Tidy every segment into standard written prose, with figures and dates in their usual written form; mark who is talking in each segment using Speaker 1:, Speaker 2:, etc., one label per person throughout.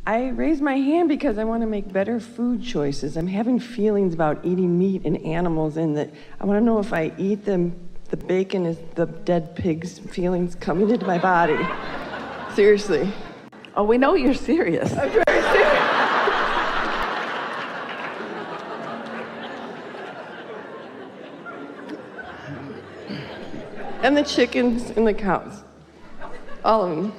Speaker 1: I raised my hand because I want to make better food choices. I'm having feelings about eating meat and animals, and that I want to know if I eat them, the bacon is the dead pig's feelings coming into my body. Seriously.
Speaker 2: Oh, we know you're serious.
Speaker 1: I'm very serious. And the chickens and the cows. All of them.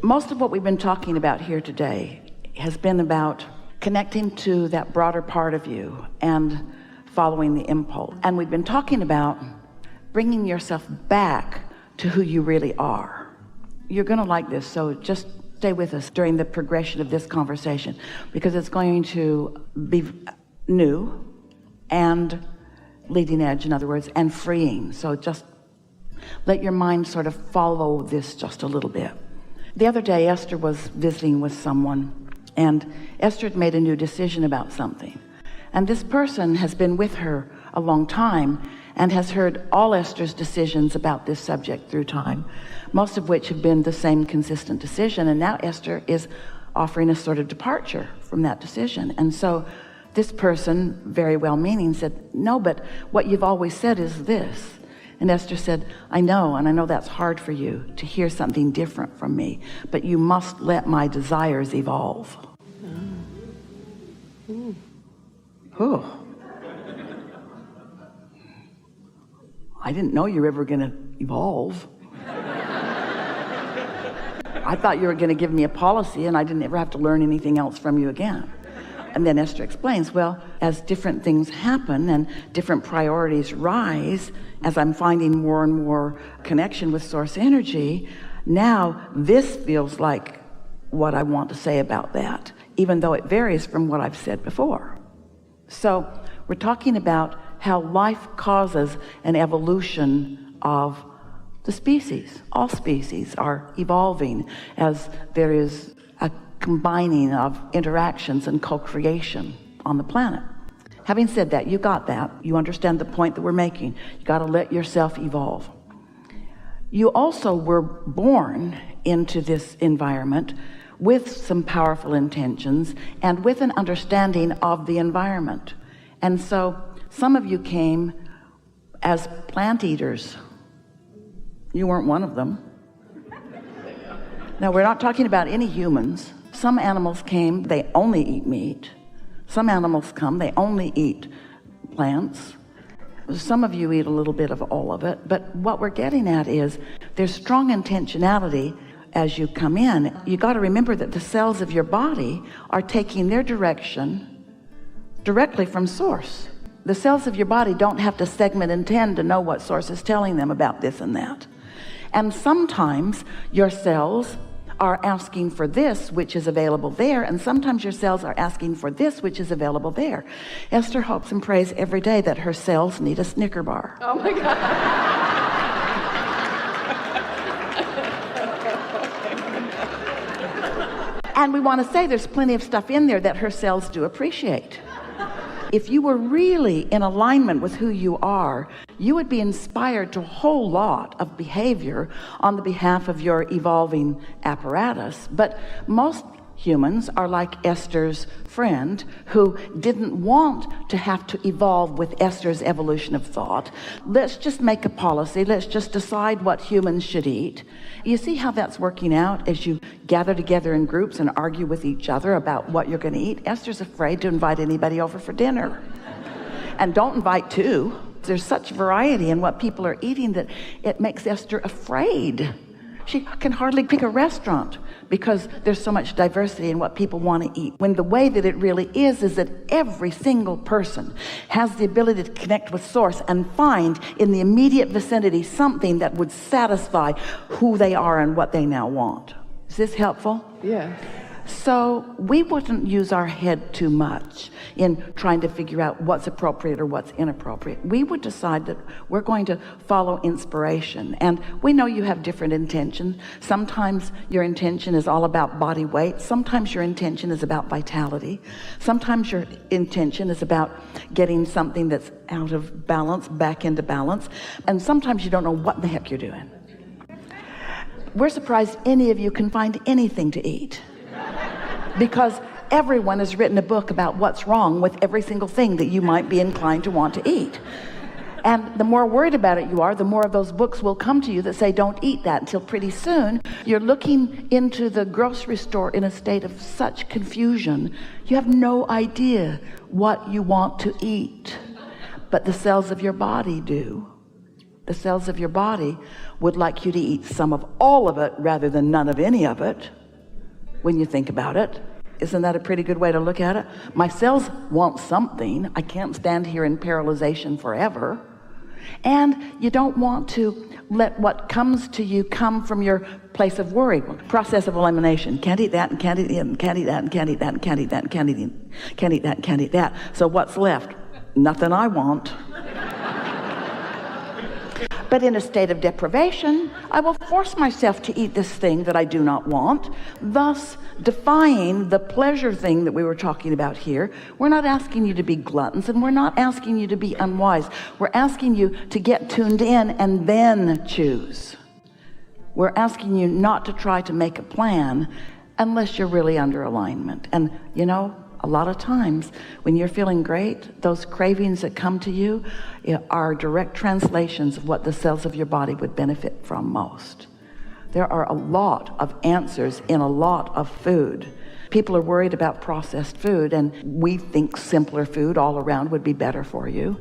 Speaker 2: Most of what we've been talking about here today has been about connecting to that broader part of you and following the impulse. And we've been talking about bringing yourself back to who you really are. You're going to like this, so just stay with us during the progression of this conversation, because it's going to be new and leading edge, in other words, and freeing. So just let your mind sort of follow this just a little bit. The other day, Esther was visiting with someone, and Esther had made a new decision about something. And this person has been with her a long time and has heard all Esther's decisions about this subject through time, most of which have been the same consistent decision. And now Esther is offering a sort of departure from that decision. And so this person, very well-meaning, said, no, but what you've always said is this. And Esther said, I know, and I know that's hard for you to hear something different from me, but you must let my desires evolve. Oh. I didn't know you were ever going to evolve. I thought you were going to give me a policy and I didn't ever have to learn anything else from you again. And then Esther explains, well, as different things happen and different priorities rise, as I'm finding more and more connection with source energy, now this feels like what I want to say about that, even though it varies from what I've said before. So we're talking about how life causes an evolution of the species. All species are evolving as there is a combining of interactions and co-creation on the planet. Having said that, you got that. You understand the point that we're making. You got to let yourself evolve. You also were born into this environment with some powerful intentions and with an understanding of the environment. And so some of you came as plant eaters. You weren't one of them. Now, we're not talking about any humans. Some animals came, they only eat meat. Some animals come, they only eat plants. Some of you eat a little bit of all of it, but what we're getting at is there's strong intentionality as you come in. You got to remember that the cells of your body are taking their direction directly from source. The cells of your body don't have to segment and tend to know what source is telling them about this and that. And sometimes your cells are asking for this, which is available there, and sometimes your cells are asking for this, which is available there. Esther hopes and prays every day that her cells need a Snicker bar.
Speaker 1: Oh my God.
Speaker 2: And we want to say there's plenty of stuff in there that her cells do appreciate. If you were really in alignment with who you are, you would be inspired to a whole lot of behavior on the behalf of your evolving apparatus. But most humans are like Esther's friend who didn't want to have to evolve with Esther's evolution of thought. Let's just make a policy. Let's just decide what humans should eat. You see how that's working out as you gather together in groups and argue with each other about what you're going to eat? Esther's afraid to invite anybody over for dinner. And don't invite two. There's such variety in what people are eating that it makes Esther afraid. She can hardly pick a restaurant because there's so much diversity in what people want to eat. When the way that it really is that every single person has the ability to connect with source and find in the immediate vicinity something that would satisfy who they are and what they now want. Is this helpful?
Speaker 1: Yeah.
Speaker 2: So we wouldn't use our head too much in trying to figure out what's appropriate or what's inappropriate. We would decide that we're going to follow inspiration. And we know you have different intentions. Sometimes your intention is all about body weight. Sometimes your intention is about vitality. Sometimes your intention is about getting something that's out of balance back into balance. And sometimes you don't know what the heck you're doing. We're surprised any of you can find anything to eat, because everyone has written a book about what's wrong with every single thing that you might be inclined to want to eat. And the more worried about it you are, the more of those books will come to you that say don't eat that, until pretty soon you're looking into the grocery store in a state of such confusion. You have no idea what you want to eat, but the cells of your body do. The cells of your body would like you to eat some of all of it rather than none of any of it, when you think about it. Isn't that a pretty good way to look at it? My cells want something. I can't stand here in paralyzation forever. And you don't want to let what comes to you come from your place of worry. Process of elimination. Can't eat that, and can't eat that, and can't eat that, and can't eat that, and can't eat that, and can't eat that, and can't eat that. So what's left? Nothing I want. But in a state of deprivation, I will force myself to eat this thing that I do not want, thus defying the pleasure thing that we were talking about here. We're not asking you to be gluttons, and we're not asking you to be unwise. We're asking you to get tuned in and then choose. We're asking you not to try to make a plan unless you're really under alignment. And you know, a lot of times when you're feeling great, those cravings that come to you are direct translations of what the cells of your body would benefit from most. There are a lot of answers in a lot of food. People are worried about processed food, and we think simpler food all around would be better for you.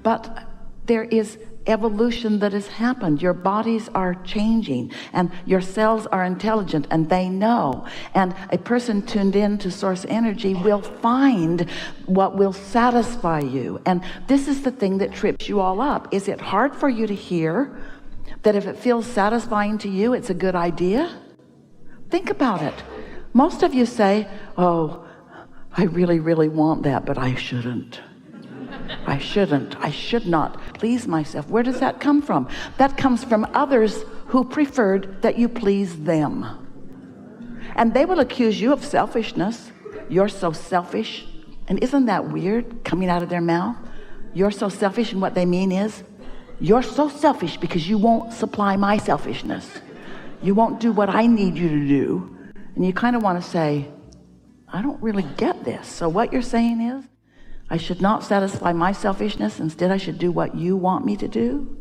Speaker 2: But there is evolution that has happened. Your bodies are changing, and your cells are intelligent, and they know. And a person tuned in to source energy will find what will satisfy you. And this is the thing that trips you all up. Is it hard for you to hear that if it feels satisfying to you, it's a good idea? Think about it. Most of you say, oh, I really, really want that, but I shouldn't. I should not please myself. Where does that come from? That comes from others who preferred that you please them. And they will accuse you of selfishness. You're so selfish. And isn't that weird coming out of their mouth? You're so selfish, and what they mean is, you're so selfish because you won't supply my selfishness. You won't do what I need you to do. And you kind of want to say, I don't really get this. So what you're saying is, I should not satisfy my selfishness. Instead, I should do what you want me to do.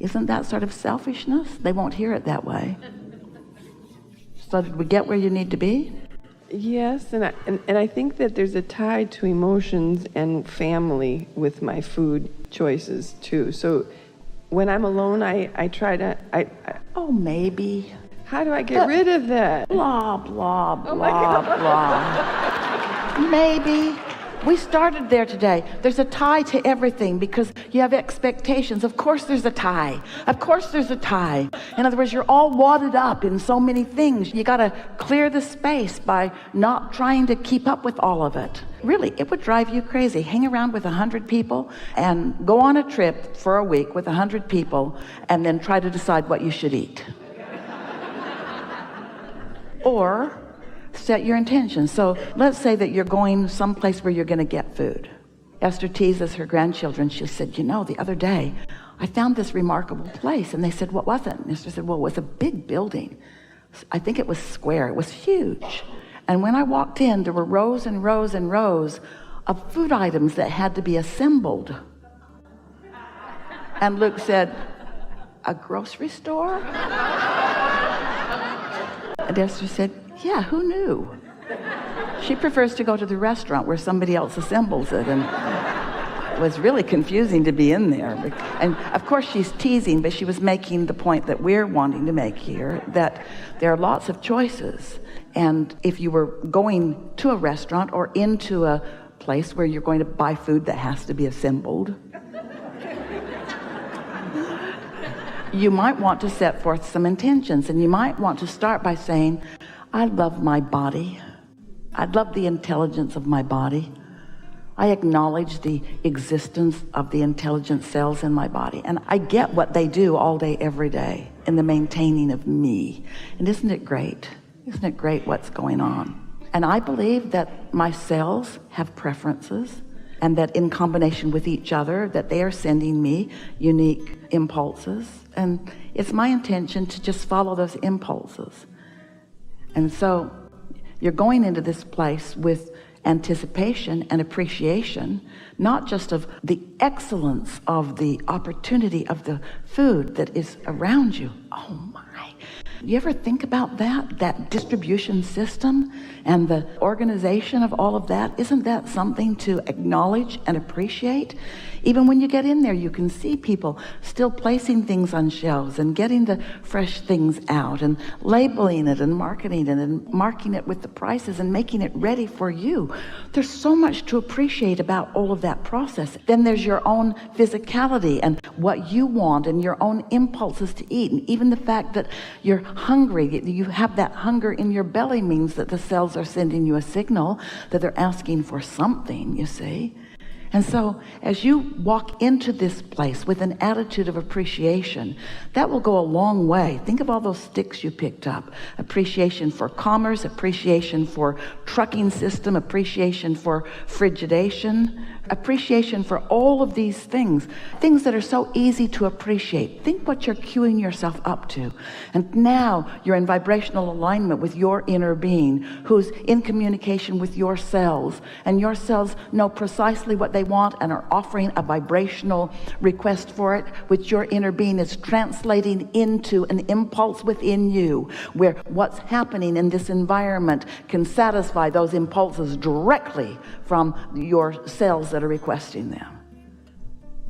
Speaker 2: Isn't that sort of selfishness? They won't hear it that way. So did we get where you need to be?
Speaker 1: Yes, and I think that there's a tie to emotions and family with my food choices too. So when I'm alone, I try to,
Speaker 2: Oh, maybe.
Speaker 1: How do I get rid of that?
Speaker 2: Blah, blah, blah, blah. Maybe. We started there today. There's a tie to everything because you have expectations. Of course there's a tie. Of course there's a tie. In other words, you're all wadded up in so many things. You got to clear the space by not trying to keep up with all of it. Really, it would drive you crazy. Hang around with 100 people and go on a trip for a week with 100 people and then try to decide what you should eat. Or set your intentions. So let's say that you're going someplace where you're going to get food. Esther teases her grandchildren. She said, you know, the other day I found this remarkable place. And they said, what was it? And Esther said, well, it was a big building. I think it was square. It was huge. And when I walked in, there were rows and rows and rows of food items that had to be assembled. And Luke said, a grocery store? And Esther said, yeah, who knew? She prefers to go to the restaurant where somebody else assembles it, and it was really confusing to be in there. And of course she's teasing, but she was making the point that we're wanting to make here, that there are lots of choices. And if you were going to a restaurant or into a place where you're going to buy food that has to be assembled, you might want to set forth some intentions, and you might want to start by saying, I love my body. I love the intelligence of my body. I acknowledge the existence of the intelligent cells in my body. And I get what they do all day, every day in the maintaining of me. And isn't it great? Isn't it great what's going on? And I believe that my cells have preferences, and that in combination with each other, that they are sending me unique impulses and it's my intention to just follow those impulses. And so you're going into this place with anticipation and appreciation, not just of the excellence of the opportunity of the food that is around you. Oh my. You ever think about that distribution system and the organization of all of that? Isn't that something to acknowledge and appreciate? Even when you get in there, you can see people still placing things on shelves and getting the fresh things out and labeling it and marketing it and marking it with the prices and making it ready for you. There's so much to appreciate about all of that process. Then there's your own physicality and what you want and your own impulses to eat. And even the fact that you're hungry, you have that hunger in your belly, means that the cells are sending you a signal that they're asking for something, you see. And so as you walk into this place with an attitude of appreciation, that will go a long way. Think of all those sticks you picked up. Appreciation for commerce, appreciation for trucking system, appreciation for frigidation, appreciation for all of these things that are so easy to appreciate. Think what you're queuing yourself up to. And now you're in vibrational alignment with your inner being, who's in communication with your cells, and your cells know precisely what they want and are offering a vibrational request for it, which your inner being is translating into an impulse within you, where what's happening in this environment can satisfy those impulses directly from your cells that are requesting them.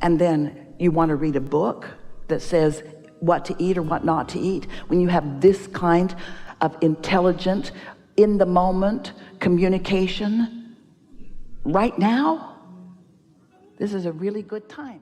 Speaker 2: And then you want to read a book that says what to eat or what not to eat. When you have this kind of intelligent, in the moment communication right now, this is a really good time.